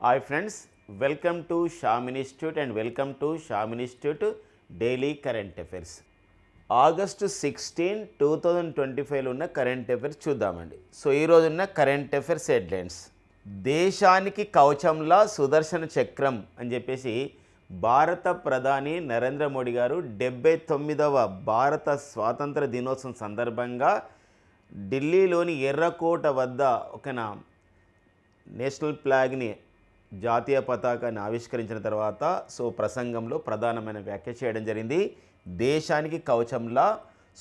Hi friends, welcome to Sham Institute and welcome to Sham Institute Daily Current Affairs. August 16, 2025లో ఉన్న current affairs చూద్దామండి. So ఈరోజు ఉన్న current affairs headlines. దేశానికి కవచంలా సుదర్శన చక్రం అని చెప్పేసి భారత ప్రధాని నరేంద్ర మోడీ గారు 79వ భారత స్వాతంత్ర దినోత్సవం సందర్భంగా ఢిల్లీలోని ఎర్రకోట వద్ద ఒక నేషనల్ ఫ్లాగ్ని జాతీయ పతాకాన్ని ఆవిష్కరించిన తర్వాత ప్రసంగంలో ప్రధానమైన వ్యాఖ్య చేయడం జరిగింది. దేశానికి కవచంలా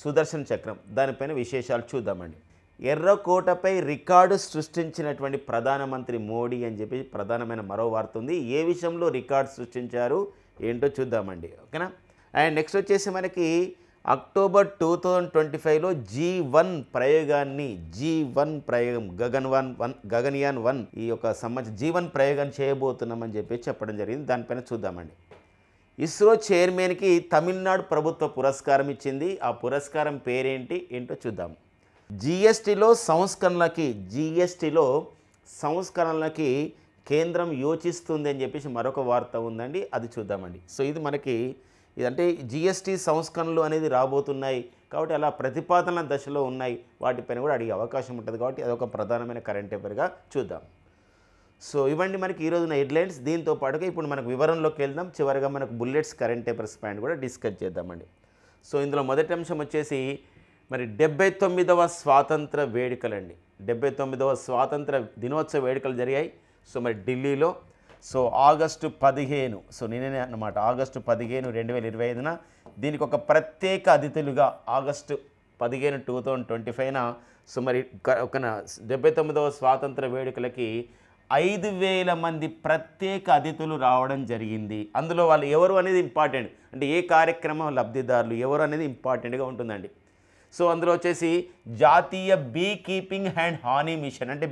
సుదర్శన చక్రం, దానిపైన విశేషాలు చూద్దామండి. ఎర్రకోటపై రికార్డు సృష్టించినటువంటి ప్రధానమంత్రి మోడీ అని చెప్పి ప్రధానమైన మరో వార్త ఉంది. ఏ విషయంలో రికార్డు సృష్టించారు ఏంటో చూద్దామండి, ఓకేనా. అండ్ నెక్స్ట్ వచ్చేసి మనకి అక్టోబర్ 2025లో G1 ప్రయోగాన్ని ప్రయోగం గగన్యాన్ 1 ఈ యొక్క సంబంధించి G1 ప్రయోగాన్ని చేయబోతున్నామని చెప్పి చెప్పడం జరిగింది. దానిపైన చూద్దామండి. ఇస్రో చైర్మన్కి తమిళనాడు ప్రభుత్వ పురస్కారం ఇచ్చింది. ఆ పురస్కారం ఏంటో చూద్దాం. జిఎస్టీలో సంస్కరణలకి కేంద్రం యోచిస్తుంది అని చెప్పేసి మరొక వార్త ఉందండి, అది చూద్దామండి. సో ఇది మనకి ఇదంటే జిఎస్టీ సంస్కరణలు అనేది రాబోతున్నాయి కాబట్టి అలా ప్రతిపాదన దశలో ఉన్నాయి, వాటిపైన కూడా అడిగే అవకాశం ఉంటుంది కాబట్టి అదొక ప్రధానమైన కరెంట్ అఫైర్గా చూద్దాం. సో ఇవ్వండి మనకి ఈరోజున హెడ్లైన్స్. దీంతో పాటుగా ఇప్పుడు మనకు వివరంలోకి వెళ్దాం. చివరిగా మనకు బుల్లెట్స్ కరెంట్ అఫైర్స్ పైన కూడా డిస్కస్ చేద్దామండి. సో ఇందులో మొదటి అంశం వచ్చేసి మరి 79వ స్వాతంత్ర వేడుకలండి. 79వ స్వాతంత్ర దినోత్సవ వేడుకలు జరిగాయి. సో మరి ఢిల్లీలో ఆగస్టు 15 నిన్ననే అన్నమాట, ఆగస్టు 15, 2025న దీనికి ఒక ప్రత్యేక అతిథులుగా ఆగస్టు 15, 2025న మరి ఒక 79వ స్వాతంత్ర వేడుకలకి 5,000 మంది ప్రత్యేక అతిథులు రావడం జరిగింది. అందులో వాళ్ళు ఎవరు అనేది ఇంపార్టెంట్, అంటే ఏ కార్యక్రమం లబ్ధిదారులు ఎవరు అనేది ఇంపార్టెంట్గా ఉంటుందండి. సో అందులో వచ్చేసి జాతీయ beekeeping and honey mission, అంటే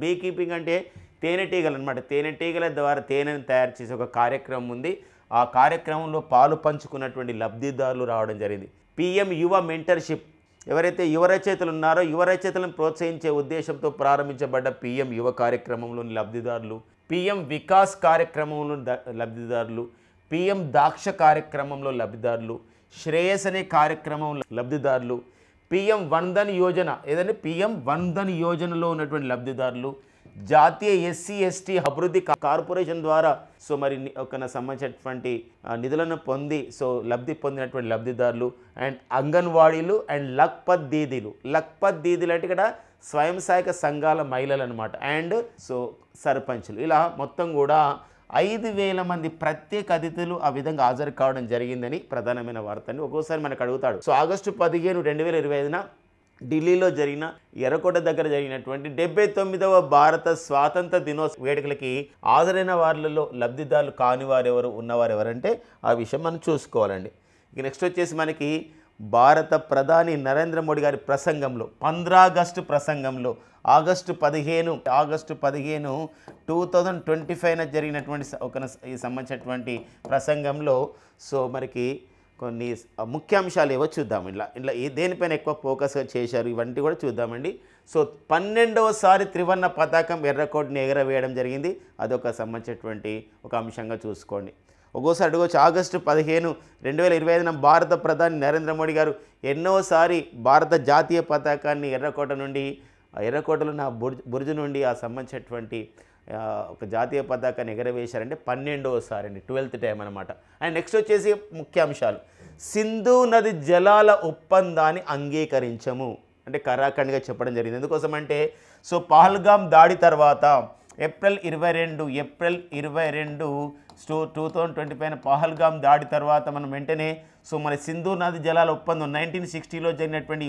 బీ కీపింగ్ అంటే తేనెటీగలు అనమాట. తేనెటీగల ద్వారా తేనెను తయారు చేసే ఒక కార్యక్రమం ఉంది. ఆ కార్యక్రమంలో పాలు పంచుకున్నటువంటి లబ్ధిదారులు రావడం జరిగింది. పిఎం యువ మెంటర్షిప్, ఎవరైతే యువ రచయితలు ఉన్నారో యువ రచయితలను ప్రోత్సహించే ఉద్దేశంతో ప్రారంభించబడ్డ పిఎం యువ కార్యక్రమంలోని లబ్ధిదారులు, పిఎం వికాస్ కార్యక్రమంలో లబ్ధిదారులు, పిఎం దాక్ష కార్యక్రమంలో లబ్ధిదారులు, శ్రేయస్ అనే కార్యక్రమంలో లబ్ధిదారులు, పిఎం వన్ధన్ యోజన ఏదంటే పిఎం వన్ధన్ యోజనలో ఉన్నటువంటి లబ్ధిదారులు, జాతీయ ఎస్సీ ఎస్టీ అభివృద్ధి కార్పొరేషన్ ద్వారా మరి ఒక సంబంధించినటువంటి నిధులను పొంది లబ్ధి పొందినటువంటి లబ్ధిదారులు, అండ్ అంగన్వాడీలు అండ్ లఖ్పత్ దీదీలు అంటే ఇక్కడ స్వయం సహాయక సంఘాల మహిళలు అనమాట, అండ్ సర్పంచులు, ఇలా మొత్తం కూడా 5,000 మంది ప్రత్యేక అతిథులు ఆ విధంగా హాజరు కావడం జరిగిందని ప్రధానమైన వార్తని ఒక్కోసారి మనకు అడుగుతాడు. ఆగస్టు 15, 2025న ఢిల్లీలో జరిగిన ఎర్రకోట దగ్గర జరిగినటువంటి 79వ భారత స్వాతంత్ర దినోత్సవ వేడుకలకి హాజరైన వారిలో లబ్ధిదారులు కాని వారెవరు, ఉన్నవారు ఎవరంటే ఆ విషయం మనం చూసుకోవాలండి. ఇక నెక్స్ట్ వచ్చేసి మనకి భారత ప్రధాని నరేంద్ర మోడీ గారి ప్రసంగంలో 15 ఆగస్టు ప్రసంగంలో ఆగస్టు 15, 2025న జరిగినటువంటి ఈ సంబంధించినటువంటి ప్రసంగంలో మనకి కొన్ని ముఖ్యాంశాలు ఏవో చూద్దాం. ఇలా దేనిపైన ఎక్కువ ఫోకస్గా చేశారు ఇవంటి కూడా చూద్దామండి. 12వసారి త్రివర్ణ పతాకం ఎర్రకోటని ఎగరవేయడం జరిగింది, అదొక సంబంధించినటువంటి ఒక అంశంగా చూసుకోండి. ఒక్కోసారి అడగవచ్చు, ఆగస్టు 15, 2025న భారత ప్రధాని నరేంద్ర మోడీ గారు ఎన్నోసారి భారత జాతీయ పతాకాన్ని ఎర్రకోటలో నా బుర్జు నుండి ఆ సంబంధించినటువంటి ఒక జాతీయ పతాకాన్ని ఎగరవేశారంటే 12వసారి అండి, 12th టైం అనమాట. అండ్ నెక్స్ట్ వచ్చేసి ముఖ్యాంశాలు, సింధు నది జలాల ఒప్పందాన్ని అంగీకరించము అంటే కరాఖండ్గా చెప్పడం జరిగింది. ఎందుకోసం అంటే పహల్గామ్ దాడి తర్వాత ఏప్రిల్ 22, 2025 పహల్గామ్ దాడి తర్వాత మనం వెంటనే మన సింధు నది జలాల ఒప్పందం 1960లో జరిగినటువంటి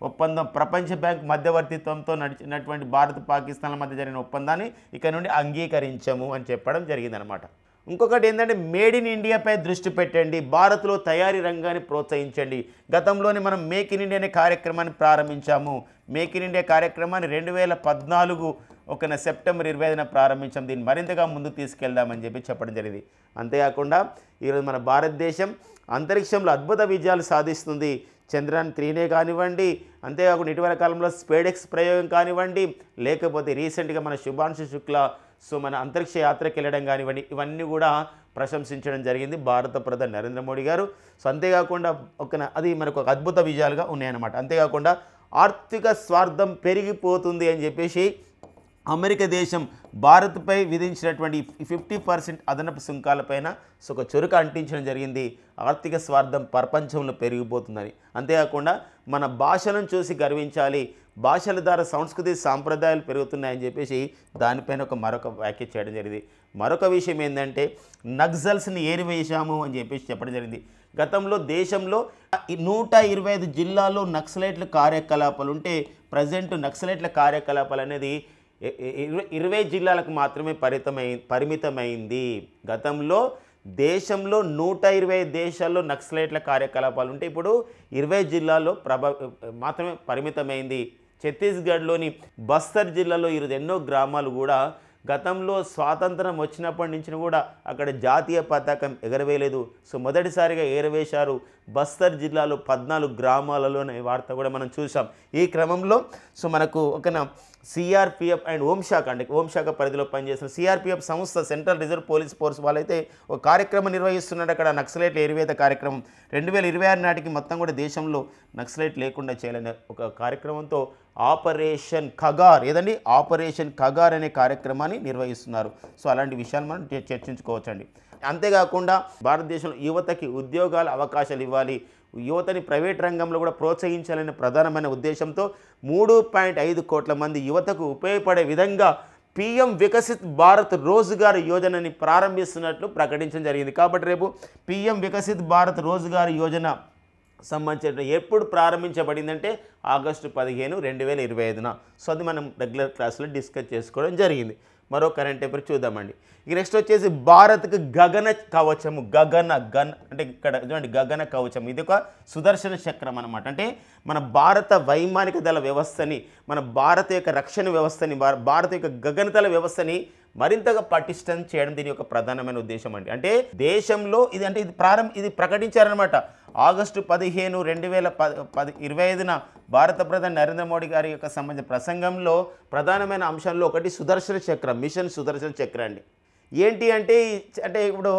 ఒప్పందం ప్రపంచ బ్యాంక్ మధ్యవర్తిత్వంతో నడిచినటువంటి భారత్ పాకిస్తాన్ల మధ్య జరిగిన ఒప్పందాన్ని ఇక నుండి అంగీకరించము అని చెప్పడం జరిగిందనమాట. ఇంకొకటి ఏంటంటే మేడ్ ఇన్ ఇండియాపై దృష్టి పెట్టండి, భారత్లో తయారీ రంగాన్ని ప్రోత్సహించండి. గతంలోనే మనం మేక్ ఇన్ ఇండియా అనే కార్యక్రమాన్ని ప్రారంభించాము. మేక్ ఇన్ ఇండియా కార్యక్రమాన్ని 2014 సెప్టెంబర్ 25న ప్రారంభించాం. దీన్ని మరింతగా ముందుకు తీసుకెళ్దామని చెప్పడం జరిగింది. అంతేకాకుండా ఈరోజు మన భారతదేశం అంతరిక్షంలో అద్భుత విజయాలు సాధిస్తుంది. చంద్రయాన్ 3నే కానివ్వండి, అంతేకాకుండా ఇటీవల కాలంలో స్పేడెక్స్ ప్రయోగం కానివ్వండి, లేకపోతే రీసెంట్గా మన శుభాంశు శుక్లా సో మన అంతరిక్ష యాత్రకు వెళ్ళడం కానివ్వండి, ఇవన్నీ కూడా ప్రశంసించడం జరిగింది భారత ప్రధాని నరేంద్ర మోడీ గారు. సో అంతేకాకుండా అది మనకు ఒక అద్భుత విజయాలుగా ఉన్నాయన్నమాట. అంతేకాకుండా ఆర్థిక స్వార్థం పెరిగిపోతుంది అని చెప్పేసి అమెరికా దేశం భారత్పై విధించినటువంటి 50% అదనపు సుంకాలపైన ఒక చురుక అంటించడం జరిగింది. ఆర్థిక స్వార్థం ప్రపంచంలో పెరిగిపోతుందని. అంతేకాకుండా మన భాషలను చూసి గర్వించాలి, భాషల ద్వారా సంస్కృతి సాంప్రదాయాలు పెరుగుతున్నాయని చెప్పేసి దానిపైన మరొక వ్యాఖ్య చేయడం జరిగింది. మరొక విషయం ఏంటంటే నక్సల్స్ని ఏరివేశాము అని చెప్పేసి చెప్పడం జరిగింది. గతంలో దేశంలో 125 జిల్లాల్లో నక్సలైట్ల కార్యకలాపాలు ఉంటే ప్రజెంట్ నక్సలైట్ల కార్యకలాపాలు అనేది 20 జిల్లాలకు మాత్రమే పరిమితమైంది. గతంలో దేశంలో 120 దేశాల్లో నక్సలైట్ల కార్యకలాపాలు ఉంటే ఇప్పుడు 20 జిల్లాల్లో మాత్రమే పరిమితమైంది. ఛత్తీస్గఢ్లోని బస్తర్ జిల్లాలో ఈరోజు ఎన్నో గ్రామాలు కూడా గతంలో స్వాతంత్రం వచ్చినప్పటి నుంచి కూడా అక్కడ జాతీయ పతాకం ఎగరవేయలేదు. సో మొదటిసారిగా ఎగరవేశారు. బస్తర్ జిల్లాలో 14 గ్రామాలలోనే వార్త కూడా మనం చూసాం. ఈ క్రమంలో సో మనకు సిఆర్పిఎఫ్ అండ్ హోంశాఖ పరిధిలో పనిచేసిన సిఆర్పిఎఫ్ సంస్థ సెంట్రల్ రిజర్వ్ పోలీస్ ఫోర్స్ వాళ్ళైతే ఒక కార్యక్రమం నిర్వహిస్తున్నారు. అక్కడ నక్సలైట్ల ఏరివేత కార్యక్రమం 2026 నాటికి మొత్తం కూడా దేశంలో నక్సలైట్ లేకుండా చేయాలనే ఒక కార్యక్రమంతో ఆపరేషన్ ఖగార్ అనే కార్యక్రమాన్ని నిర్వహిస్తున్నారు. సో అలాంటి విషయాలు మనం చర్చించుకోవచ్చండి. అంతేకాకుండా భారతదేశంలో యువతకి ఉద్యోగాల అవకాశాలు ఇవ్వాలి, యువతని ప్రైవేట్ రంగంలో కూడా ప్రోత్సహించాలనే ప్రధానమైన ఉద్దేశంతో 3.5 కోట్ల మంది యువతకు ఉపయోగపడే విధంగా PM వికసిత్ భారత్ రోజ్గార్ యోజనని ప్రారంభిస్తున్నట్లు ప్రకటించడం జరిగింది. కాబట్టి రేపు PM వికసిత్ భారత్ రోజ్గార్ యోజన సంబంధించిన ఎప్పుడు ప్రారంభించబడిందంటే ఆగస్టు 15, 2025న. సో అది మనం రెగ్యులర్ క్లాస్లో డిస్కస్ చేసుకోవడం జరిగింది. మరో కరెంట్ అఫైర్ చూద్దామండి. ఇక నెక్స్ట్ వచ్చేసి భారత్కి గగన కవచము. అంటే ఇక్కడ చూడండి గగన కవచం, ఇది ఒక సుదర్శన చక్రం అనమాట. అంటే మన భారత వైమానిక దళ వ్యవస్థని, మన భారత యొక్క రక్షణ వ్యవస్థని, భారత యొక్క గగనతల వ్యవస్థని మరింతగా పటిష్టం చేయడం దీని యొక్క ప్రధానమైన ఉద్దేశం అండి. అంటే దేశంలో ఇది ప్రకటించారనమాట. ఆగస్టు 15, 2025న భారత ప్రధాని నరేంద్ర మోడీ గారి యొక్క సంబంధించిన ప్రసంగంలో ప్రధానమైన అంశాల్లో ఒకటి సుదర్శన చక్రం, మిషన్ సుదర్శన చక్రం అండి. ఏంటి అంటే ఇప్పుడు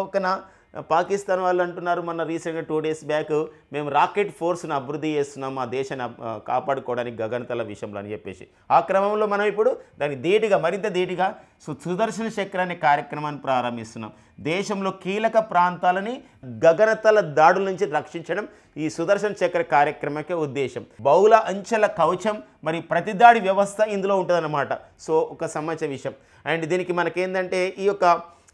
పాకిస్తాన్ వాళ్ళు అంటున్నారు మొన్న రీసెంట్గా 2 days బ్యాక్ మేము రాకెట్ ఫోర్స్ను అభివృద్ధి చేస్తున్నాం మా దేశాన్ని కాపాడుకోవడానికి గగనతల విషయంలో అని చెప్పేసి. ఆ క్రమంలో మనం ఇప్పుడు దానికి మరింత ధీటుగా సుదర్శన చక్ర అనే కార్యక్రమాన్ని ప్రారంభిస్తున్నాం. దేశంలో కీలక ప్రాంతాలని గగనతల దాడుల నుంచి రక్షించడం ఈ సుదర్శన చక్ర కార్యక్రమం యొక్క ఉద్దేశం. బహుళ అంచెల కవచం మరి ప్రతిదాడి వ్యవస్థ ఇందులో ఉంటుందన్నమాట. సో ఒక సంబంధించిన విషయం. అండ్ దీనికి మనకేందంటే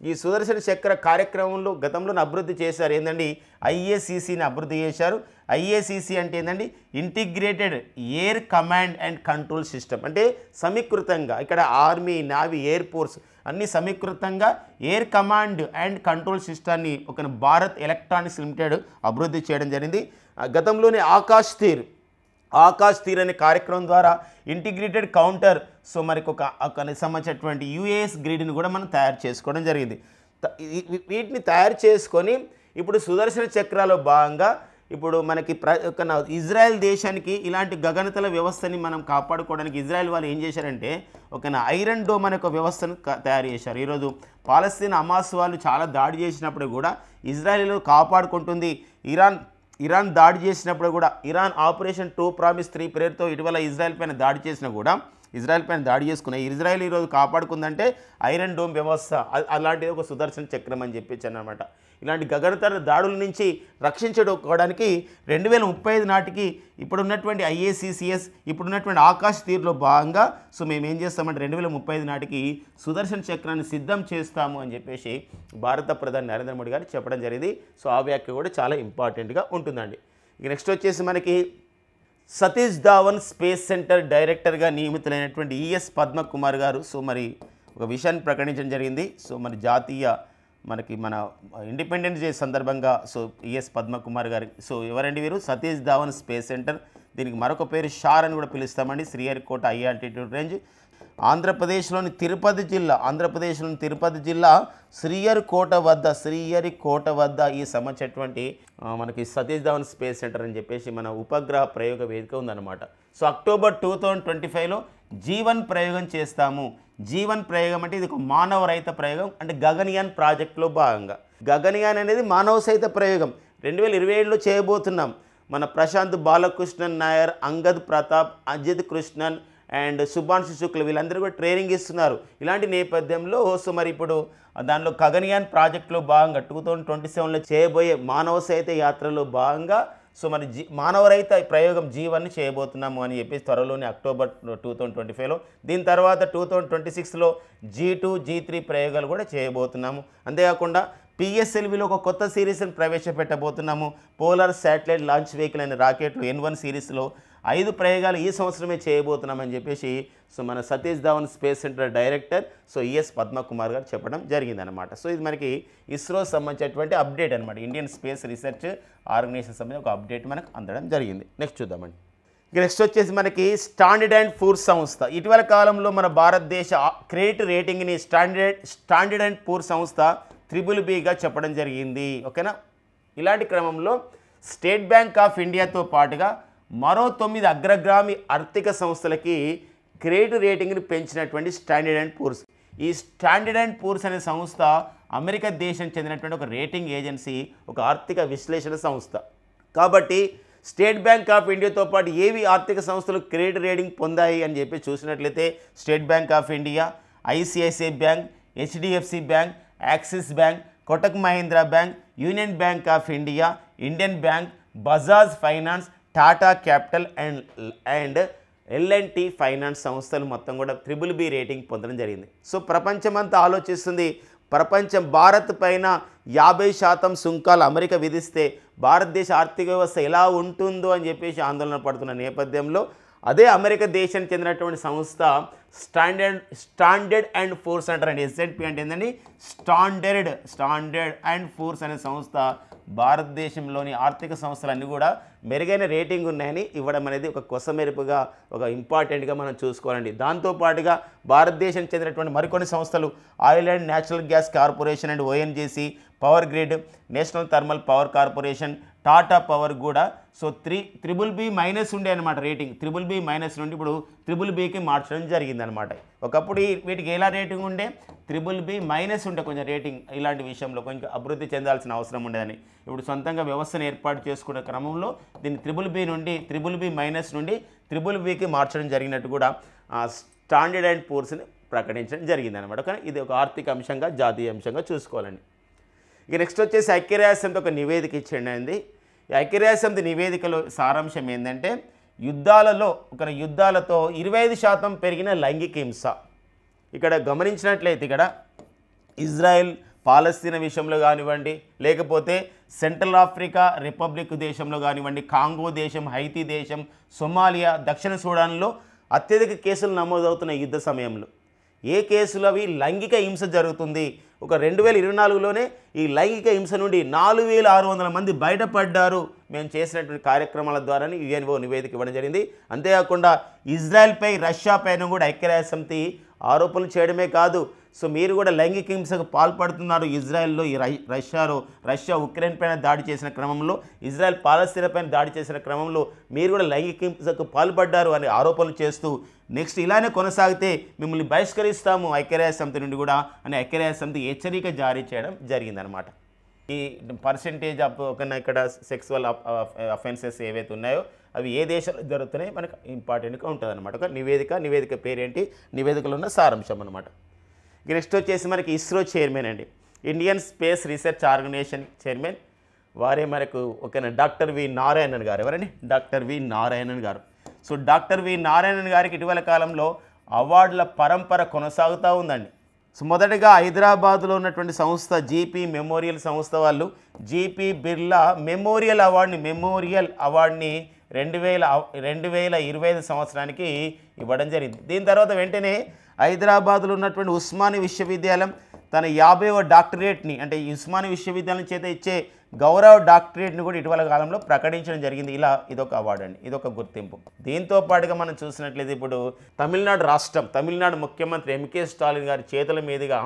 ఈ సుదర్శన చక్ర కార్యక్రమంలో గతంలో అభివృద్ధి చేశారు. ఏంటండి IACCని అభివృద్ధి చేశారు. IACC అంటే ఏంటండి integrated air command and control system. అంటే సమీకృతంగా ఇక్కడ ఆర్మీ, నేవీ, ఎయిర్ ఫోర్స్ అన్ని సమీకృతంగా ఎయిర్ కమాండ్ అండ్ కంట్రోల్ సిస్టాన్ని భారత్ ఎలక్ట్రానిక్స్ లిమిటెడ్ అభివృద్ధి చేయడం జరిగింది. గతంలోనే ఆకాశ్ తీర్ అనే కార్యక్రమం ద్వారా ఇంటిగ్రేటెడ్ కౌంటర్ సో మనకు ఒక సంబంధించినటువంటి UAS గ్రిడ్ని కూడా మనం తయారు చేసుకోవడం జరిగింది. వీటిని తయారు చేసుకొని ఇప్పుడు సుదర్శన చక్రాలో భాగంగా ఇప్పుడు మనకి ఇజ్రాయెల్ దేశానికి ఇలాంటి గగనతల వ్యవస్థని మనం కాపాడుకోవడానికి ఇజ్రాయెల్ వాళ్ళు ఏం చేశారంటే ఐరన్ డోమ్ అనే ఒక వ్యవస్థను తయారు చేశారు. ఈరోజు పాలస్తీన్ హమాస్ వాళ్ళు చాలా దాడి చేసినప్పుడు కూడా ఇజ్రాయెల్ కాపాడుకుంటుంది. ఇరాన్ దాడి చేసినప్పుడు కూడా ఇరాన్ ఆపరేషన్ 2 Promise 3 పేరుతో ఇటీవల ఇజ్రాయెల్ పైన దాడి చేసినా కూడా ఇజ్రాయెల్ ఈరోజు కాపాడుకుందంటే ఐరన్ డోమ్ వ్యవస్థ. అలాంటిది ఒక సుదర్శన చక్రం అని చెప్పేసి అన్నమాట. ఇలాంటి గగనతల దాడుల నుంచి రక్షించుకోవడానికి 2035 నాటికి ఇప్పుడున్నటువంటి IACCS ఇప్పుడున్నటువంటి ఆకాశ్ తీర్లో భాగంగా సో మేము ఏం చేస్తామంటే 2035 నాటికి సుదర్శన చక్రాన్ని సిద్ధం చేస్తాము అని చెప్పేసి భారత ప్రధాని నరేంద్ర మోడీ గారు చెప్పడం జరిగింది. సో ఆ వ్యాఖ్య కూడా చాలా ఇంపార్టెంట్గా ఉంటుందండి. ఇక నెక్స్ట్ వచ్చేసి మనకి సతీష్ ధావన్ స్పేస్ సెంటర్ డైరెక్టర్గా నియమితులైనటువంటి ES పద్మకుమార్ గారు సో మరి ఒక విషయాన్ని ప్రకటించడం జరిగింది. సో మరి మన ఇండిపెండెన్స్ డే సందర్భంగా సో ES పద్మకుమార్ గారు సో ఎవరండి వీరు? సతీష్ ధావన్ స్పేస్ సెంటర్, దీనికి మరొక పేరు షార్ అని కూడా పిలుస్తామండి. శ్రీహరికోట హై ఆల్టిట్యూడ్ రేంజ్, ఆంధ్రప్రదేశ్లోని తిరుపతి జిల్లా శ్రీహరికోట వద్ద ఈ సంబంధించినటువంటి మనకి సతీష్ ధావన్ స్పేస్ సెంటర్ అని చెప్పేసి మన ఉపగ్రహ ప్రయోగ వేదిక ఉందన్నమాట. సో అక్టోబర్ 2025లో G1 ప్రయోగం చేస్తాము. జీవన్ ప్రయోగం అంటే ఇది ఒక మానవ రహిత ప్రయోగం, అంటే గగన్యాన్ ప్రాజెక్టులో భాగంగా. గగన్యాన్ అనేది మానవ సహిత ప్రయోగం 2027లో చేయబోతున్నాం. మన ప్రశాంత్ బాలకృష్ణన్ నాయర్, అంగద్ ప్రతాప్, అజిత్ కృష్ణన్ అండ్ శుభాంశు శుక్ల వీళ్ళందరూ కూడా ట్రైనింగ్ ఇస్తున్నారు. ఇలాంటి నేపథ్యంలో సో మరి ఇప్పుడు దానిలో గగన్యాన్ ప్రాజెక్టులో భాగంగా 2027లో చేయబోయే మానవ సహిత యాత్రలో భాగంగా సో మరి మానవ రహిత ప్రయోగం జీవాన్ని చేయబోతున్నాము అని చెప్పేసి త్వరలోనే అక్టోబర్ 2025లో, దీని తర్వాత 2026లో G2 G3 ప్రయోగాలు కూడా చేయబోతున్నాము. అంతేకాకుండా PSLVలో ఒక కొత్త సిరీస్ని ప్రవేశపెట్టబోతున్నాము. పోలార్ శాటిలైట్ లాంచ్ వెహికల్ అనే రాకెట్లు N1 సిరీస్లో 5 ప్రయోగాలు ఈ సంవత్సరమే చేయబోతున్నామని చెప్పేసి సో మన Satish Dhawan space centre director so ES Padmakumar గారు చెప్పడం జరిగిందనమాట. సో ఇది మనకి ఇస్రో సంబంధించినటువంటి అప్డేట్ అనమాట. ఇండియన్ స్పేస్ రీసెర్చ్ ఆర్గనైజేషన్ సంబంధించిన ఒక అప్డేట్ మనకు అందడం జరిగింది. నెక్స్ట్ చూద్దామండి. నెక్స్ట్ వచ్చేసి మనకి స్టాండర్డ్ అండ్ పూర్స్ సంస్థ ఇటీవల కాలంలో మన భారతదేశ క్రెడిట్ రేటింగ్ని స్టాండర్డ్ అండ్ పూర్ సంస్థ BBBగా చెప్పడం జరిగింది. ఓకేనా. ఇలాంటి క్రమంలో స్టేట్ బ్యాంక్ ఆఫ్ ఇండియాతో పాటుగా మరో 9 అగ్రగామి ఆర్థిక సంస్థలకి క్రెడిట్ రేటింగ్ని పెంచినటువంటి స్టాండర్డ్ అండ్ పూర్స్. ఈ స్టాండర్డ్ అండ్ పూర్స్ అనే సంస్థ అమెరికా దేశం చెందినటువంటి ఒక రేటింగ్ ఏజెన్సీ, ఒక ఆర్థిక విశ్లేషణ సంస్థ. కాబట్టి స్టేట్ బ్యాంక్ ఆఫ్ ఇండియాతో పాటు ఏవి ఆర్థిక సంస్థలు క్రెడిట్ రేటింగ్ పొందాయి అని చెప్పి చూసినట్లయితే state bank of India, ICICI bank, HDFC bank, axis bank, Kotak Mahindra bank, union bank of India, Indian bank, Bajaj finance, Tata capital and L&T finance సంస్థలు మొత్తం కూడా BBB రేటింగ్ పొందడం జరిగింది. సో ప్రపంచమంతా ఆలోచిస్తుంది, భారత్ పైన 50% సుంకాలు అమెరికా విధిస్తే భారతదేశ ఆర్థిక వ్యవస్థ ఎలా ఉంటుందో అని చెప్పేసి ఆందోళన పడుతున్న నేపథ్యంలో అదే అమెరికా దేశానికి చెందినటువంటి సంస్థ స్టాండర్డ్ అండ్ పూర్స్ అంటారండి. S&P అంటే ఏంటండి స్టాండర్డ్ అండ్ పూర్స్ అనే సంస్థ భారతదేశంలోని ఆర్థిక సంస్థలన్నీ కూడా మెరుగైన రేటింగ్ ఉన్నాయని ఇవ్వడం అనేది ఒక కొసమెరుపుగా, ఒక ఇంపార్టెంట్గా మనం చూసుకోవాలండి. దాంతోపాటుగా భారతదేశం చెందినటువంటి మరికొన్ని సంస్థలు oil and natural gas corporation and ONGC, power grid, national thermal power corporation, Tata power కూడా సో BBB మైనస్ ఉండే అనమాట రేటింగ్. BBB మైనస్ నుండి ఇప్పుడు BBBకి మార్చడం జరిగిందనమాట. ఒకప్పుడు వీటికి ఎలా రేటింగ్ ఉండే BBB మైనస్ ఉంటే కొంచెం రేటింగ్ ఇలాంటి విషయంలో కొంచెం అభివృద్ధి చెందాల్సిన అవసరం ఉండదని ఇప్పుడు సొంతంగా వ్యవస్థను ఏర్పాటు చేసుకునే క్రమంలో దీన్ని BBB మైనస్ నుండి BBBకి మార్చడం జరిగినట్టు కూడా స్టాండర్డ్ అండ్ పూర్స్ని ప్రకటించడం జరిగిందనమాట. కానీ ఇది ఒక ఆర్థిక అంశంగా, జాతీయ అంశంగా చూసుకోవాలండి. ఇక నెక్స్ట్ వచ్చేసి ఐక్యరాజ్యసమితి ఒక నివేదిక ఇచ్చిండి. ఈ ఐక్యరాజ్యసమితి నివేదికలో సారాంశం ఏంటంటే యుద్ధాలతో 25% పెరిగిన లైంగిక హింస. ఇక్కడ గమనించినట్లయితే ఇక్కడ ఇజ్రాయెల్ పాలస్తీనా విషయంలో కానివ్వండి, లేకపోతే సెంట్రల్ ఆఫ్రికా రిపబ్లిక్ దేశంలో కానివ్వండి, కాంగో దేశం, హైతీ దేశం, సొమాలియా, దక్షిణ సూడాన్లో అత్యధిక కేసులు నమోదవుతున్న యుద్ధ సమయంలో ఏ కేసులు అవి లైంగిక హింస జరుగుతుంది. ఒక 2024లోనే ఈ లైంగిక హింస నుండి 4600 మంది బయటపడ్డారు మేము చేసినటువంటి కార్యక్రమాల ద్వారానే UNO నివేదిక ఇవ్వడం జరిగింది. అంతేకాకుండా ఇజ్రాయెల్పై, రష్యా పైన కూడా ఐక్యరాజ్యసమితి ఆరోపణలు చేయడమే కాదు, సో మీరు కూడా లైంగిక హింసకు పాల్పడుతున్నారు. ఇజ్రాయెల్లో రష్యా ఉక్రెయిన్ పైన దాడి చేసిన క్రమంలో, ఇజ్రాయెల్ పాలస్తీనా పైన దాడి చేసిన క్రమంలో మీరు కూడా లైంగిక హింసకు పాల్పడ్డారు అని ఆరోపణలు చేస్తూ నెక్స్ట్ ఇలానే కొనసాగితే మిమ్మల్ని బహిష్కరిస్తాము ఐక్యరాజ్యసమితి నుండి కూడా అని ఐక్యరాజ్యసమితి హెచ్చరిక జారీ చేయడం జరిగిందనమాట. ఈ పర్సెంటేజ్ ఆఫ్ ఇక్కడ సెక్సువల్ అఫెన్సెస్ ఏవైతే ఉన్నాయో అవి ఏ దేశాల్లో జరుగుతున్నాయో మనకు ఇంపార్టెంట్గా ఉంటుంది అనమాట. ఒక నివేదిక పేరేంటి, నివేదికలో ఉన్న సారాంశం అనమాట. నెక్స్ట్ వచ్చేసి మనకి ఇస్రో చైర్మన్ అండి, Indian space research organisation chairman వారే మనకు డాక్టర్ వి నారాయణన్ గారు. ఎవరండి? డాక్టర్ వి నారాయణన్ గారు. సో డాక్టర్ వి నారాయణన్ గారికి ఇటీవల కాలంలో అవార్డుల పరంపర కొనసాగుతూ ఉందండి. సో మొదటగా హైదరాబాద్లో ఉన్నటువంటి సంస్థ GP మెమోరియల్ సంస్థ వాళ్ళు GP బిర్లా మెమోరియల్ అవార్డుని 2025 సంవత్సరానికి ఇవ్వడం జరిగింది. దీని తర్వాత వెంటనే హైదరాబాద్లో ఉన్నటువంటి ఉస్మానియా విశ్వవిద్యాలయం తన 50వ డాక్టరేట్ని, అంటే ఉస్మానియా విశ్వవిద్యాలయం చేత ఇచ్చే గౌరవ డాక్టరేట్ని కూడా ఇటీవల కాలంలో ప్రకటించడం జరిగింది. ఇదొక అవార్డు అండి, ఇదొక గుర్తింపు. దీంతో పాటుగా మనం చూసినట్లయితే ఇప్పుడు తమిళనాడు ముఖ్యమంత్రి MK స్టాలిన్ గారి చేతుల మీదుగా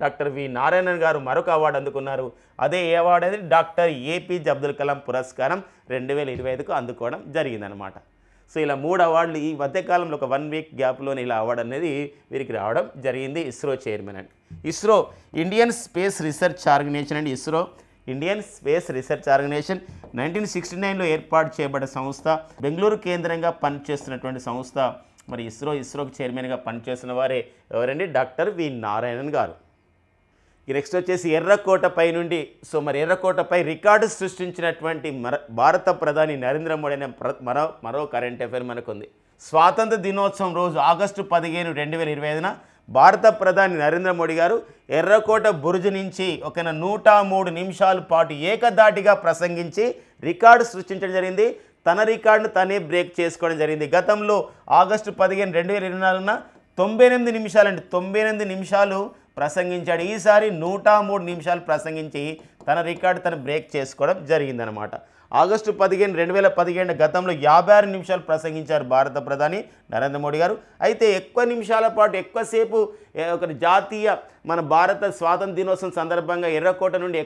డాక్టర్ వి నారాయణన్ గారు మరొక అవార్డు అందుకున్నారు. అదే ఏ అవార్డు అనేది డాక్టర్ APJ అబ్దుల్ కలాం పురస్కారం 2025కు అందుకోవడం జరిగిందనమాట. సో ఇలా 3 అవార్డులు ఈ మధ్యకాలంలో ఒక 1 వీక్ గ్యాప్లోనే ఇలా అవార్డు అనేది వీరికి రావడం జరిగింది. ఇస్రో చైర్మన్ అండి. ISRO Indian space research organisation అండి. ISRO Indian space research organisation 1969లో ఏర్పాటు చేయబడ్డ సంస్థ. బెంగళూరు కేంద్రంగా పనిచేస్తున్నటువంటి సంస్థ. మరి ఇస్రోకి చైర్మన్గా పనిచేస్తున్న వారే ఎవరండి? డాక్టర్ వి నారాయణన్ గారు. నెక్స్ట్ వచ్చేసి ఎర్రకోటపై నుండి మరి ఎర్రకోటపై రికార్డు సృష్టించినటువంటి భారత ప్రధాని నరేంద్ర మోడీ అనే మరో కరెంట్ అఫైర్ మనకుంది. స్వాతంత్ర దినోత్సవం రోజు ఆగస్టు 15, 2025న భారత ప్రధాని నరేంద్ర మోడీ గారు ఎర్రకోట బురుజు నుంచి 103 నిమిషాల పాటు ఏకధాటిగా ప్రసంగించి రికార్డు సృష్టించడం జరిగింది. తన రికార్డును తనే బ్రేక్ చేసుకోవడం జరిగింది. గతంలో ఆగస్టు 15, 2024న 98 నిమిషాలండి, 98 నిమిషాలు ప్రసంగించాడు. ఈసారి 103 నిమిషాలు ప్రసంగించి తన రికార్డు తను బ్రేక్ చేసుకోవడం జరిగిందనమాట. ఆగస్టు 15, 2017 గతంలో 56 నిమిషాలు ప్రసంగించారు భారత ప్రధాని నరేంద్ర మోడీ గారు. అయితే ఎక్కువ నిమిషాల పాటు ఎక్కువసేపు ఒక జాతీయ మన భారత స్వాతంత్ర దినోత్సవం సందర్భంగా ఎర్రకోట నుండి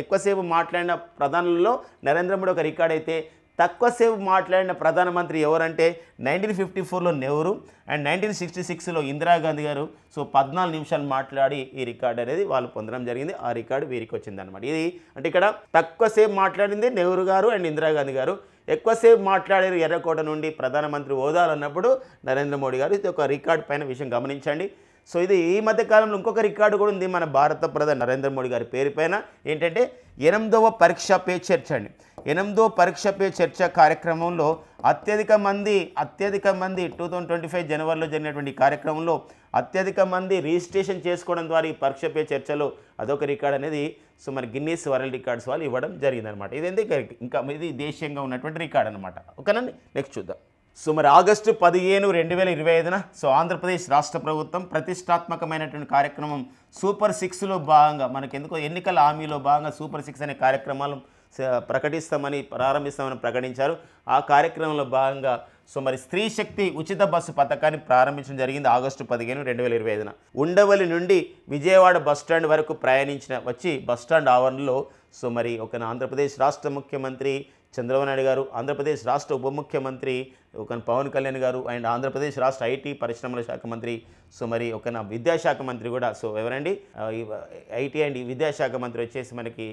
ఎక్కువసేపు మాట్లాడిన ప్రధానులలో నరేంద్ర మోడీ ఒక రికార్డ్ అయితే తక్కువసేపు మాట్లాడిన ప్రధానమంత్రి ఎవరంటే 1954లో నెహ్రూ అండ్ 1966లో ఇందిరాగాంధీ గారు. సో 14 నిమిషాలు మాట్లాడి ఈ రికార్డు అనేది వాళ్ళు పొందడం జరిగింది. ఆ రికార్డు వీరికి వచ్చిందనమాట. ఇది అంటే ఇక్కడ తక్కువసేపు మాట్లాడింది నెహ్రూ గారు అండ్ ఇందిరాగాంధీ గారు, ఎక్కువసేపు మాట్లాడారు ఎర్రకోట నుండి ప్రధానమంత్రి హోదాలు అన్నప్పుడు నరేంద్ర మోడీ గారు. ఇది ఒక రికార్డు పైన విషయం గమనించండి. సో ఇది ఈ మధ్య కాలంలో ఇంకొక రికార్డు కూడా ఉంది మన భారత ప్రధాని నరేంద్ర మోడీ గారి పేరు పైన. ఏంటంటే 8వ పరీక్ష పే చర్చ అండి. 8వ పరీక్ష పే చర్చ కార్యక్రమంలో అత్యధిక మంది 2025 జనవరిలో జరిగినటువంటి కార్యక్రమంలో అత్యధిక మంది రిజిస్ట్రేషన్ చేసుకోవడం ద్వారా ఈ పరీక్ష పే చర్చలో అదొక రికార్డ్ అనేది సో మరి గిన్నీస్ వరల్డ్ రికార్డ్స్ వాళ్ళు ఇవ్వడం జరిగిందనమాట. ఇది ఎందుకు ఇంకా ఇది దేశీయంగా ఉన్నటువంటి రికార్డ్ అనమాట. ఓకేనండి, నెక్స్ట్ చూద్దాం. సో మరి ఆగస్టు 15, 2025న సో ఆంధ్రప్రదేశ్ రాష్ట్ర ప్రభుత్వం ప్రతిష్టాత్మకమైనటువంటి కార్యక్రమం సూపర్ 6లో భాగంగా మనకెందుకో ఎన్నికల హామీలో భాగంగా సూపర్ 6 అనే కార్యక్రమాలు ప్రారంభిస్తామని ప్రకటించారు. ఆ కార్యక్రమంలో భాగంగా సో మరి స్త్రీ శక్తి ఉచిత బస్సు పథకాన్ని ప్రారంభించడం జరిగింది ఆగస్టు 15, 2025న. ఉండవల్లి నుండి విజయవాడ బస్టాండ్ వరకు వచ్చి బస్టాండ్ ఆవరణలో సో మరి ఆంధ్రప్రదేశ్ రాష్ట్ర ముఖ్యమంత్రి చంద్రబాబు నాయుడు గారు, ఆంధ్రప్రదేశ్ రాష్ట్ర ఉప ముఖ్యమంత్రి పవన్ కళ్యాణ్ గారు అండ్ ఆంధ్రప్రదేశ్ రాష్ట్ర ఐటీ పరిశ్రమల శాఖ మంత్రి సో మరి విద్యాశాఖ మంత్రి కూడా సో ఎవరండి ఐటీ అండ్ విద్యాశాఖ మంత్రి వచ్చేసి మనకి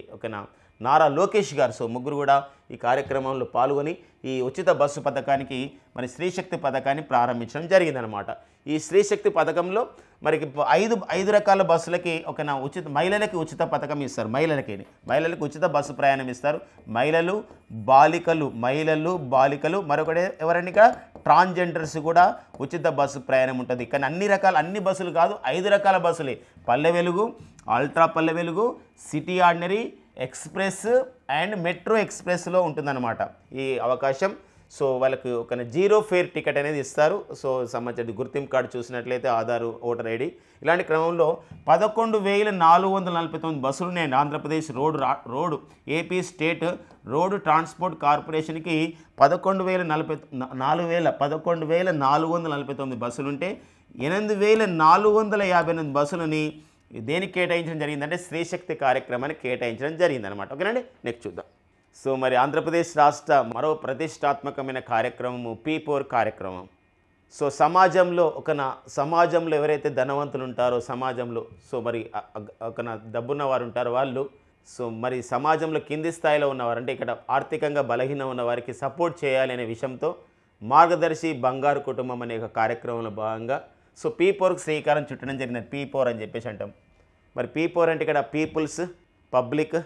నారా లోకేష్ గారు. సో ముగ్గురు కూడా ఈ కార్యక్రమంలో పాల్గొని ఈ ఉచిత బస్సు పథకానికి మరి స్త్రీశక్తి పథకాన్ని ప్రారంభించడం జరిగిందనమాట. ఈ స్త్రీశక్తి పథకంలో మనకి 5 రకాల బస్సులకి మహిళలకి ఉచిత పథకం ఇస్తారు. మహిళలకి ఉచిత బస్సు ప్రయాణం ఇస్తారు. మహిళలు బాలికలు మరొకటి ఎవరండి ఇక్కడ ట్రాన్స్జెండర్స్ కూడా ఉచిత బస్సు ప్రయాణం ఉంటుంది. కానీ అన్ని బస్సులు కాదు, 5 రకాల బస్సులే. Palle Velugu, ultra Palle Velugu, city ordinary, express and metro ఎక్స్ప్రెస్లో ఉంటుందన్నమాట ఈ అవకాశం. సో వాళ్ళకి జీరో ఫేర్ టికెట్ అనేది ఇస్తారు. సో సంబంధించిన గుర్తింపు కార్డు చూసినట్లయితే ఆధార్, ఓటర్ ఐడి. ఇలాంటి క్రమంలో 11,449 బస్సులు ఉన్నాయండి. Andhra Pradesh road AP state road transport కార్పొరేషన్కి 11,449 బస్సులు ఉంటే 8,458 బస్సులని దేనికి కేటాయించడం జరిగిందంటే స్త్రీశక్తి కార్యక్రమాన్ని కేటాయించడం జరిగిందనమాట. ఓకేనండి, నెక్స్ట్ చూద్దాం. సో మరి ఆంధ్రప్రదేశ్ రాష్ట్ర మరో ప్రతిష్టాత్మకమైన కార్యక్రమము P4 కార్యక్రమం. సో సమాజంలో ఎవరైతే ధనవంతులు ఉంటారో సమాజంలో సో మరి డబ్బున్న వారు ఉంటారో వాళ్ళు సో మరి సమాజంలో కింది స్థాయిలో ఉన్నవారు అంటే ఇక్కడ ఆర్థికంగా బలహీన ఉన్న వారికి సపోర్ట్ చేయాలి అనే విషయంతో మార్గదర్శి బంగారు కుటుంబం అనే ఒక కార్యక్రమంలో భాగంగా సో P4కి శ్రీకారం చుట్టడం జరిగినది. P4 అని చెప్పేసి అంటాం. మరి P4 అంటే ఇక్కడ పీపుల్స్ పబ్లిక్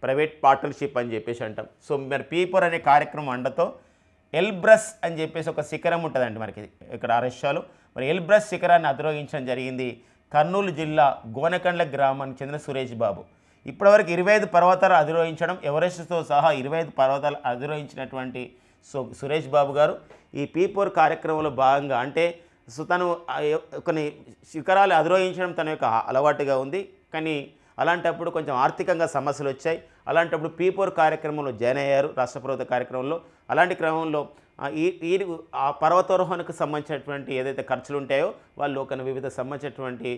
ప్రైవేట్ పార్ట్నర్షిప్ అని చెప్పేసి అంటాం. సో మరి P4 అనే కార్యక్రమం అండతో ఎల్బ్రస్ అని చెప్పేసి ఒక శిఖరం ఉంటుందండి మనకి ఇక్కడ రష్యాలో. మరి ఎల్బ్రస్ శిఖరాన్ని అధిరోహించడం జరిగింది కర్నూలు జిల్లా గోనకండ్ల గ్రామానికి చెందిన సురేష్ బాబు. ఇప్పటివరకు 25 పర్వతాలు అధిరోహించడం, ఎవరెస్ట్తో సహా 25 పర్వతాలు అధిరోహించినటువంటి సురేష్ బాబు గారు ఈ P4 కార్యక్రమంలో భాగంగా అంటే సో తను కొన్ని శిఖరాలు అధిరోహించడం తన యొక్క అలవాటుగా ఉంది. కానీ అలాంటప్పుడు కొంచెం ఆర్థికంగా సమస్యలు వచ్చాయి. అలాంటప్పుడు P4 కార్యక్రమంలో జాయిన్ అయ్యారు రాష్ట్ర ప్రభుత్వ కార్యక్రమంలో. అలాంటి క్రమంలో ఆ పర్వతారోహణకు సంబంధించినటువంటి ఏదైతే ఖర్చులు ఉంటాయో వాళ్ళు వివిధ సంబంధించినటువంటి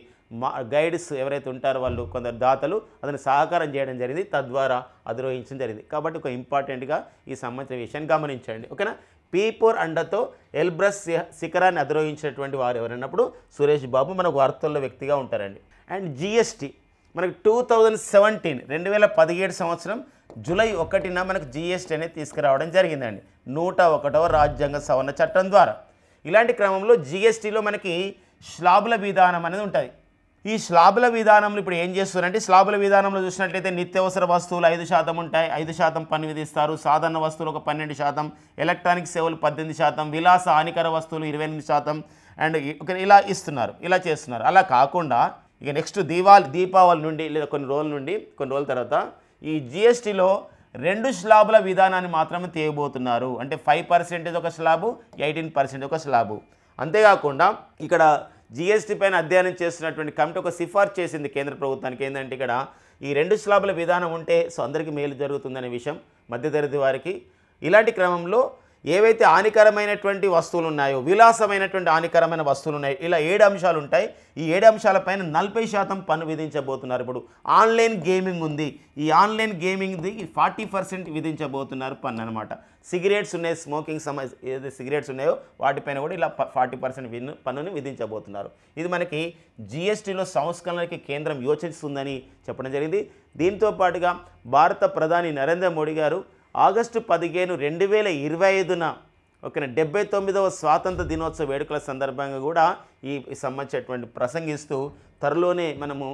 గైడ్స్ ఎవరైతే ఉంటారో వాళ్ళు కొందరు దాతలు అతను సహకారం చేయడం జరిగింది, తద్వారా అధిరోహించడం జరిగింది. కాబట్టి ఒక ఇంపార్టెంట్గా ఈ సంబంధించిన విషయాన్ని గమనించండి. ఓకేనా. P4 అండతో ఎల్బ్రస్ శిఖరాన్ని అధిరోహించినటువంటి వారు ఎవరన్నప్పుడు సురేష్ బాబు మనకు వార్తల్లో వ్యక్తిగా ఉంటారండి. అండ్ జిఎస్టీ మనకు 2017 సంవత్సరం జూలై 1న మనకు జిఎస్టీ అనేది తీసుకురావడం జరిగిందండి 101వ రాజ్యాంగ సవరణ చట్టం ద్వారా. ఇలాంటి క్రమంలో జిఎస్టీలో మనకి స్లాబుల విధానం అనేది ఉంటుంది. ఈ స్లాబుల విధానంలో ఇప్పుడు ఏం చేస్తున్నారంటే స్లాబుల విధానంలో చూసినట్లయితే నిత్యావసర వస్తువులు 5% ఉంటాయి, 5% పన్ను విధిస్తారు. సాధారణ వస్తువులు ఒక 12%, ఎలక్ట్రానిక్ సేవలు 18%, విలాస హానికర వస్తువులు 28% అండ్ ఇలా ఇస్తున్నారు, ఇలా చేస్తున్నారు. అలా కాకుండా ఇక నెక్స్ట్ దీపావళి నుండి లేదా కొన్ని రోజుల తర్వాత ఈ జిఎస్టీలో 2 స్లాబుల విధానాన్ని మాత్రమే తేయబోతున్నారు. అంటే 5% ఒక స్లాబు, 18% ఒక స్లాబు. అంతేకాకుండా ఇక్కడ జిఎస్టీ పైన అధ్యయనం చేస్తున్నటువంటి కమిటీ ఒక సిఫార్సు చేసింది కేంద్ర ప్రభుత్వానికి. ఏంటంటే ఇక్కడ ఈ 2 స్లాబుల విధానం ఉంటే అందరికీ మేలు జరుగుతుందనే విషయం, మధ్యతరగతి వారికి. ఇలాంటి క్రమంలో ఏవైతే హానికరమైనటువంటి వస్తువులు ఉన్నాయో, విలాసమైనటువంటి హానికరమైన వస్తువులు ఉన్నాయి, ఇలా 7 అంశాలు ఉంటాయి. ఈ 7 అంశాలపైన 40% పన్ను విధించబోతున్నారు. ఇప్పుడు ఆన్లైన్ గేమింగ్ ఉంది, ఈ ఆన్లైన్ గేమింగ్ది 40% విధించబోతున్నారు పన్ను అనమాట. సిగరెట్స్ ఉన్నాయి, స్మోకింగ్ ఏదైతే సిగరెట్స్ ఉన్నాయో వాటిపైన కూడా ఇలా 40% పన్నుని విధించబోతున్నారు. ఇది మనకి జిఎస్టీలో సంస్కరణలకి కేంద్రం యోచిస్తుందని చెప్పడం జరిగింది. దీంతో పాటుగా భారత ప్రధాని నరేంద్ర మోడీ గారు ఆగస్టు 15, 2025న 79వ స్వాతంత్ర దినోత్సవ వేడుకల సందర్భంగా కూడా ఈ సంబంధించినటువంటి ప్రసంగిస్తూ త్వరలోనే మనము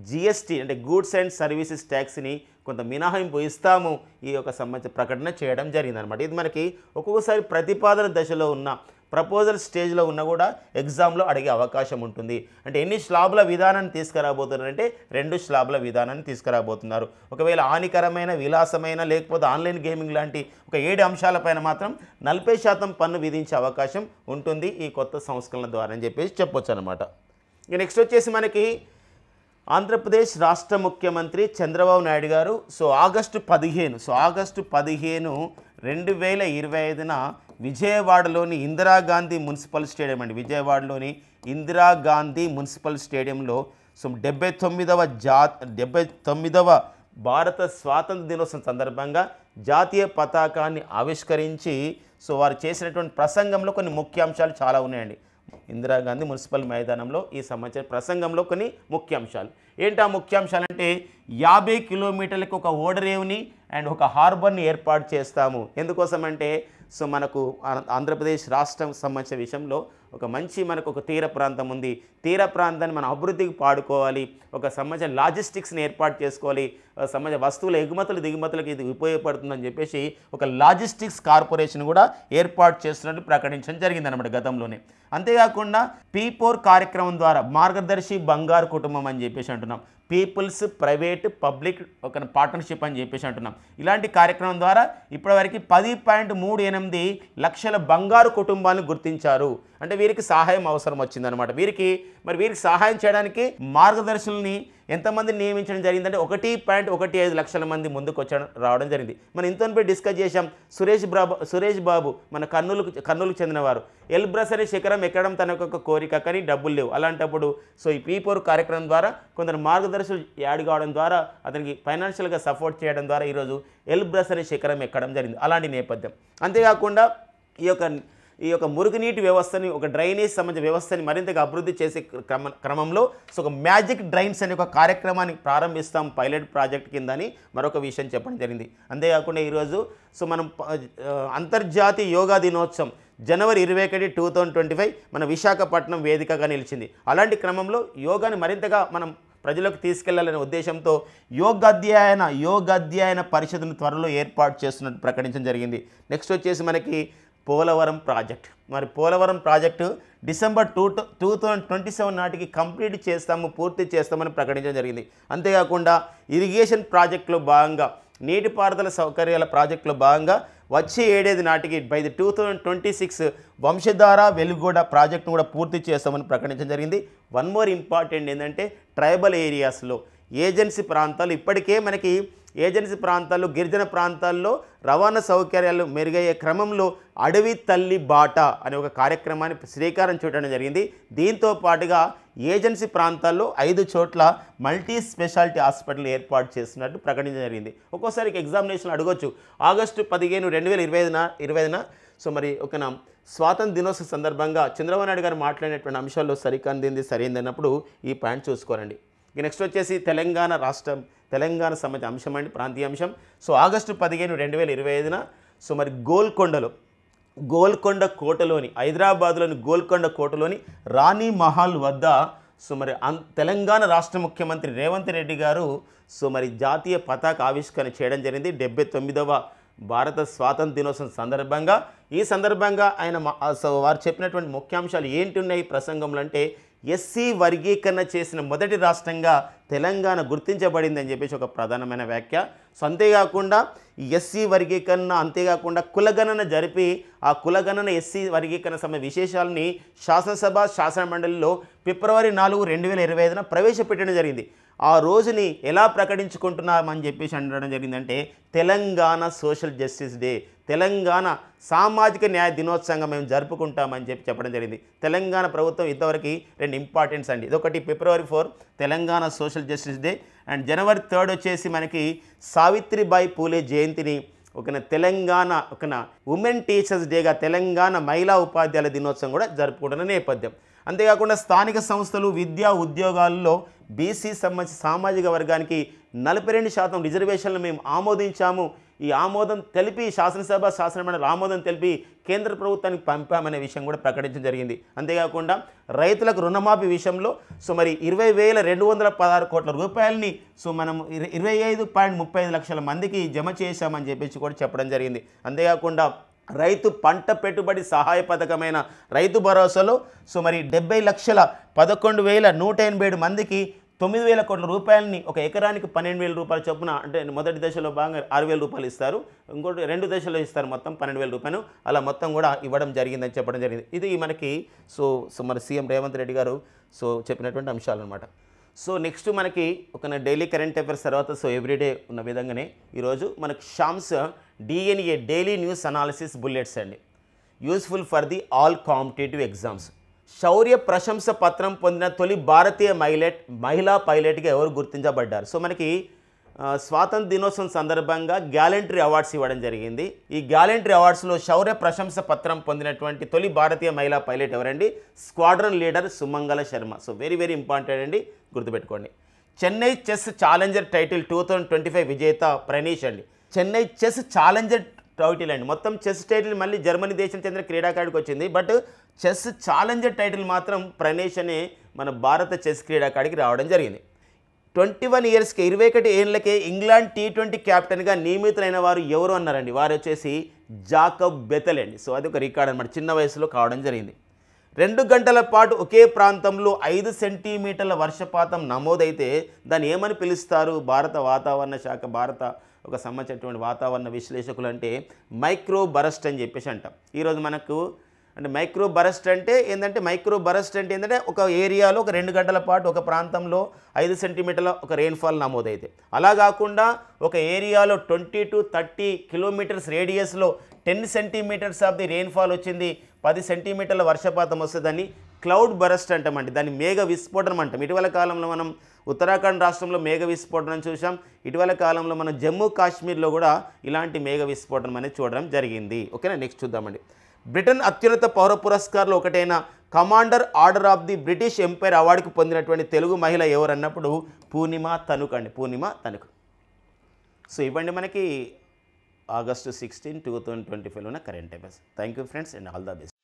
జిఎస్టీ అంటే గూడ్స్ అండ్ సర్వీసెస్ ట్యాక్స్ని కొంత మినహాయింపు ఇస్తాము ఈ యొక్క సంబంధించిన ప్రకటన చేయడం జరిగిందనమాట. ఇది మనకి ఒక్కొక్కసారి ప్రతిపాదన దశలో ఉన్న ప్రపోజల్ స్టేజ్లో ఉన్న కూడా ఎగ్జామ్లో అడిగే అవకాశం ఉంటుంది. అంటే ఎన్ని స్లాబుల విధానాన్ని తీసుకురాబోతున్నారంటే 2 స్లాబుల విధానాన్ని తీసుకురాబోతున్నారు. ఒకవేళ హానికరమైన, విలాసమైన లేకపోతే ఆన్లైన్ గేమింగ్ లాంటి ఒక 7 అంశాలపైన మాత్రం 40% పన్ను విధించే అవకాశం ఉంటుంది ఈ కొత్త సంస్కరణల ద్వారా అని చెప్పొచ్చు అనమాట. ఇక నెక్స్ట్ వచ్చేసి మనకి ఆంధ్రప్రదేశ్ రాష్ట్ర ముఖ్యమంత్రి చంద్రబాబు నాయుడు గారు ఆగస్టు 15, 2025న విజయవాడలోని ఇందిరాగాంధీ మున్సిపల్ స్టేడియం అండి, విజయవాడలోని ఇందిరాగాంధీ మున్సిపల్ స్టేడియంలో 79వ భారత స్వాతంత్ర దినోత్సవం సందర్భంగా జాతీయ పతాకాన్ని ఆవిష్కరించి వారు చేసినటువంటి ప్రసంగంలో కొన్ని ముఖ్యాంశాలు చాలా ఉన్నాయండి. ఇందిరాగాంధీ మున్సిపల్ మైదానంలో ఈ సంబంధించిన ప్రసంగంలో కొన్ని ముఖ్యాంశాలు ఏంటి? ఆ ముఖ్యాంశాలు అంటే 50 కిలోమీటర్లకు ఒక ఓడరేవుని అండ్ ఒక హార్బర్ని ఏర్పాటు చేస్తాము. ఎందుకోసం అంటే మనకు ఆంధ్రప్రదేశ్ రాష్ట్రం సంబంధించిన విషయంలో మనకు ఒక తీర ప్రాంతం ఉంది. తీర ప్రాంతాన్ని మన అభివృద్ధికి పాడుకోవాలి, ఒక సంబంధించిన లాజిస్టిక్స్ని ఏర్పాటు చేసుకోవాలి, సంబంధించిన వస్తువుల ఎగుమతులు దిగుమతులకు ఇది ఉపయోగపడుతుందని చెప్పేసి ఒక లాజిస్టిక్స్ కార్పొరేషన్ కూడా ఏర్పాటు చేస్తున్నట్టు ప్రకటించడం జరిగిందన్నమాట గతంలోనే. అంతేకాకుండా P4 కార్యక్రమం ద్వారా మార్గదర్శి బంగారు కుటుంబం అని చెప్పేసి అంటున్నాం. పీపుల్స్ ప్రైవేట్ పబ్లిక్ ఒక పార్ట్నర్షిప్ అని చెప్పేసి అంటున్నాం. ఇలాంటి కార్యక్రమం ద్వారా ఇప్పటివరకు 10.38 లక్షల బంగారు కుటుంబాలను గుర్తించారు. అంటే వీరికి సహాయం అవసరం వచ్చిందనమాట. వీరికి సహాయం చేయడానికి మార్గదర్శుల్ని ఎంతమందిని నియమించడం జరిగిందంటే 1.15 లక్షల మంది ముందుకు రావడం జరిగింది. మనం ఇంతపై డిస్కస్ చేశాం. సురేష్ బాబు మన కర్నూలుకు చెందినవారు. ఎల్బ్రస్ అనే శిఖరం ఎక్కడం తన యొక్క కోరిక, కానీ డబ్బులు లేవు. అలాంటప్పుడు ఈ P4 కార్యక్రమం ద్వారా కొందరు మార్గదర్శులు యాడ్ కావడం ద్వారా అతనికి ఫైనాన్షియల్గా సపోర్ట్ చేయడం ద్వారా ఈరోజు ఎల్బ్రస్ అనే శిఖరం ఎక్కడం జరిగింది. అలాంటి నేపథ్యం. అంతేకాకుండా ఈ యొక్క మురుగునీటి వ్యవస్థని, ఒక డ్రైనేజ్ సంబంధించిన వ్యవస్థని మరింతగా అభివృద్ధి చేసే క్రమంలో ఒక మ్యాజిక్ డ్రైన్స్ అనే ఒక కార్యక్రమాన్ని ప్రారంభిస్తాం పైలట్ ప్రాజెక్ట్ కిందని మరొక విషయం చెప్పడం జరిగింది. అంతేకాకుండా ఈరోజు మనం అంతర్జాతీయ యోగా దినోత్సవం జనవరి 21, 2025 మన విశాఖపట్నం వేదికగా నిలిచింది. అలాంటి క్రమంలో యోగాని మరింతగా మనం ప్రజలకు తీసుకెళ్లాలనే ఉద్దేశంతో యోగాధ్యాయన పరిషత్ను త్వరలో ఏర్పాటు చేస్తున్నట్టు ప్రకటించడం జరిగింది. నెక్స్ట్ వచ్చేసి మనకి Polavaram project. Polavaram project December 2027 నాటికి పూర్తి చేస్తామని ప్రకటించడం జరిగింది. అంతేకాకుండా ఇరిగేషన్ ప్రాజెక్టులో భాగంగా, నీటిపారుదల సౌకర్యాల ప్రాజెక్టులో భాగంగా వచ్చే ఏడాది నాటికి బై 2026 వంశధార వెలుగొండ ప్రాజెక్టును కూడా పూర్తి చేస్తామని ప్రకటించడం జరిగింది. వన్ మోర్ ఇంపార్టెంట్ ఏంటంటే ట్రైబల్ ఏరియాస్లో ఏజెన్సీ ప్రాంతాలు, ఇప్పటికే మనకి ఏజెన్సీ ప్రాంతాల్లో, గిరిజన ప్రాంతాల్లో రవాణా సౌకర్యాలు మెరుగయ్యే క్రమంలో అడవి తల్లి బాట అనే ఒక కార్యక్రమాన్ని శ్రీకారం చుట్టడం జరిగింది. దీంతో పాటుగా ఏజెన్సీ ప్రాంతాల్లో 5 చోట్ల మల్టీ స్పెషాలిటీ హాస్పిటల్ ఏర్పాటు చేస్తున్నట్టు ప్రకటించడం జరిగింది. ఒక్కోసారి ఎగ్జామినేషన్ అడగొచ్చు. ఆగస్టు 15, 2025న సో మరి ఒక స్వాతంత్ర దినోత్సవ సందర్భంగా చంద్రబాబు నాయుడు గారు మాట్లాడినటువంటి అంశాల్లో సరికానిది సరైంది అన్నప్పుడు ఈ పాయింట్ చూసుకోరండి. ఇక నెక్స్ట్ వచ్చేసి తెలంగాణ రాష్ట్రం, తెలంగాణ సంబంధించిన అంశం అండి, ప్రాంతీయ అంశం. సో ఆగస్టు 15, 2025 సో మరి గోల్కొండ కోటలోని, హైదరాబాద్లోని గోల్కొండ కోటలోని రాణి మహల్ వద్ద సో మరి తెలంగాణ రాష్ట్ర ముఖ్యమంత్రి రేవంత్ రెడ్డి గారు సో మరి జాతీయ పతాక ఆవిష్కరణ చేయడం జరిగింది 79వ భారత స్వాతంత్ర దినోత్సవం సందర్భంగా. ఈ సందర్భంగా ఆయన వారు చెప్పినటువంటి ముఖ్యాంశాలు ఏంటి ఉన్నాయి ప్రసంగంలో అంటే, ఎస్సీ వర్గీకరణ చేసిన మొదటి రాష్ట్రంగా తెలంగాణ గుర్తించబడిందని చెప్పేసి ఒక ప్రధానమైన వ్యాఖ్య. సో అంతేకాకుండా ఈ ఎస్సీ వర్గీకరణ, అంతేకాకుండా కులగణన జరిపి ఆ కులగణన ఎస్సీ వర్గీకరణ సంబంధించిన విశేషాలని శాసనసభ శాసనమండలిలో ఫిబ్రవరి 4, 2025 ప్రవేశపెట్టడం జరిగింది. ఆ రోజుని ఎలా ప్రకటించుకుంటున్నామని చెప్పేసి అనడం జరిగిందంటే, Telangana social justice day, Telangana సామాజిక న్యాయ దినోత్సవంగా మేము జరుపుకుంటామని చెప్పడం జరిగింది. తెలంగాణ ప్రభుత్వం ఇంతవరకు 2 ఇంపార్టెంట్స్ అండి. ఇదొకటి ఫిబ్రవరి 4 Telangana social justice day, and జనవరి 3 వచ్చేసి మనకి సావిత్రిబాయి పూలే జయంతిని తెలంగాణ ఉమెన్ టీచర్స్ డేగా తెలంగాణ మహిళా ఉపాధ్యాయుల దినోత్సవం కూడా జరుపుకుంటున్న నేపథ్యం. అంతేకాకుండా స్థానిక సంస్థలు, విద్యా ఉద్యోగాల్లో బీసీ సంబంధించి సామాజిక వర్గానికి 42% రిజర్వేషన్లు మేము ఆమోదించాము. ఈ ఆమోదం తెలిపి శాసనసభ శాసనమండలి ఆమోదం తెలిపి కేంద్ర ప్రభుత్వానికి పంపామనే విషయం కూడా ప్రకటించడం జరిగింది. అంతేకాకుండా రైతులకు రుణమాఫీ విషయంలో సో మరి 20,216 కోట్ల రూపాయలని సో మనం 25.35 లక్షల మందికి జమ చేశామని చెప్పేసి కూడా చెప్పడం జరిగింది. అంతేకాకుండా రైతు పంట పెట్టుబడి సహాయ పథకమైన రైతు భరోసాలో సో మరి 70,11,187 మందికి 9,000 కోట్ల రూపాయలని, ఒక ఎకరానికి 12,000 రూపాయల చొప్పున, అంటే మొదటి దశలో భాగంగా 6,000 రూపాయలు ఇస్తారు, ఇంకోటి 2 దశలో ఇస్తారు, మొత్తం 12,000 రూపాయలు అలా మొత్తం కూడా ఇవ్వడం జరిగిందని చెప్పడం జరిగింది. ఇది మనకి సో మన సీఎం రేవంత్ రెడ్డి గారు సో చెప్పినటువంటి అంశాలు అనమాట. సో నెక్స్ట్ మనకి డైలీ కరెంట్ అఫైర్స్ తర్వాత సో ఎవ్రీడే ఉన్న విధంగానే ఈరోజు మనకి షామ్స్ DNA daily news analysis bullets అండి, useful for the all competitive exams. శౌర్య ప్రశంస పత్రం పొందిన తొలి భారతీయ మహిళా పైలట్గా ఎవరు గుర్తించబడ్డారు? సో మనకి స్వాతంత్ర దినోత్సవం సందర్భంగా గ్యాలంటరీ అవార్డ్స్ ఇవ్వడం జరిగింది. ఈ గ్యాలంటరీ అవార్డ్స్లో శౌర్య ప్రశంస పత్రం పొందినటువంటి తొలి భారతీయ మహిళా పైలట్ ఎవరండి? Squadron leader Sumangala Sharma. So very very important అండి, గుర్తుపెట్టుకోండి. చెన్నై చెస్ ఛాలెంజర్ టైటిల్ 2025 విజేత ప్రణీష్ అండి. చెన్నై చెస్ ఛాలెంజర్ టైటిల్ అండి, మొత్తం చెస్ టైటిల్ మళ్ళీ జర్మనీ దేశం చెందిన క్రీడాకారుడికి వచ్చింది, బట్ చెస్ ఛాలెంజర్ టైటిల్ మాత్రం ప్రణీష్ అనే మన భారత చెస్ క్రీడాకారుడికి రావడం జరిగింది. 21 ఇయర్స్కి 21 ఏళ్ళకే ఇంగ్లాండ్ T20 క్యాప్టెన్గా నియమితులైన వారు ఎవరు అన్నారండి? వారు వచ్చేసి జాకబ్ బెథెల్ అండి. సో అది ఒక రికార్డ్ అనమాట, చిన్న వయసులో కావడం జరిగింది. 2 గంటల పాటు ఒకే ప్రాంతంలో 5 సెంటీమీటర్ల వర్షపాతం నమోదైతే దాన్ని ఏమని పిలుస్తారు? భారత వాతావరణ శాఖ, భారత ఒక సంబంధించినటువంటి వాతావరణ విశ్లేషకులు అంటే మైక్రో బరస్ట్ అని చెప్పేసి అంటాం. ఈరోజు మనకు అంటే మైక్రో బరస్ట్ అంటే ఏంటంటే ఒక ఏరియాలో ఒక 2 గంటల పాటు ఒక ప్రాంతంలో 5 సెంటీమీటర్ల ఒక రెయిన్ఫాల్ నమోదైతే, అలా కాకుండా ఒక ఏరియాలో 20 to 30 కిలోమీటర్స్ రేడియస్లో 10 సెంటీమీటర్స్ ఆఫ్ ది రెయిన్ఫాల్ వచ్చింది, 10 సెంటీమీటర్ల వర్షపాతం వస్తుందని క్లౌడ్ బరస్ట్ అంటామండి, దాన్ని మేఘ విస్ఫోటనం అంటాం. ఇటీవల కాలంలో మనం ఉత్తరాఖండ్ రాష్ట్రంలో మేఘ విస్ఫోటనం చూసాం, ఇటీవల కాలంలో మనం జమ్మూ కాశ్మీర్లో కూడా ఇలాంటి మేఘ విస్ఫోటనం అనేది చూడడం జరిగింది. ఓకేనా, నెక్స్ట్ చూద్దామండి. బ్రిటన్ అత్యున్నత పౌర పురస్కారాలు ఒకటైన commander order of the British empire అవార్డుకు పొందినటువంటి తెలుగు మహిళ ఎవరు అన్నప్పుడు పూర్ణిమ తణుక్ అండి, పూర్ణిమ తణుక్. సో ఇవ్వండి మనకి ఆగస్టు 16, 2025 ఉన్న current affairs. Thank you friends and all the best.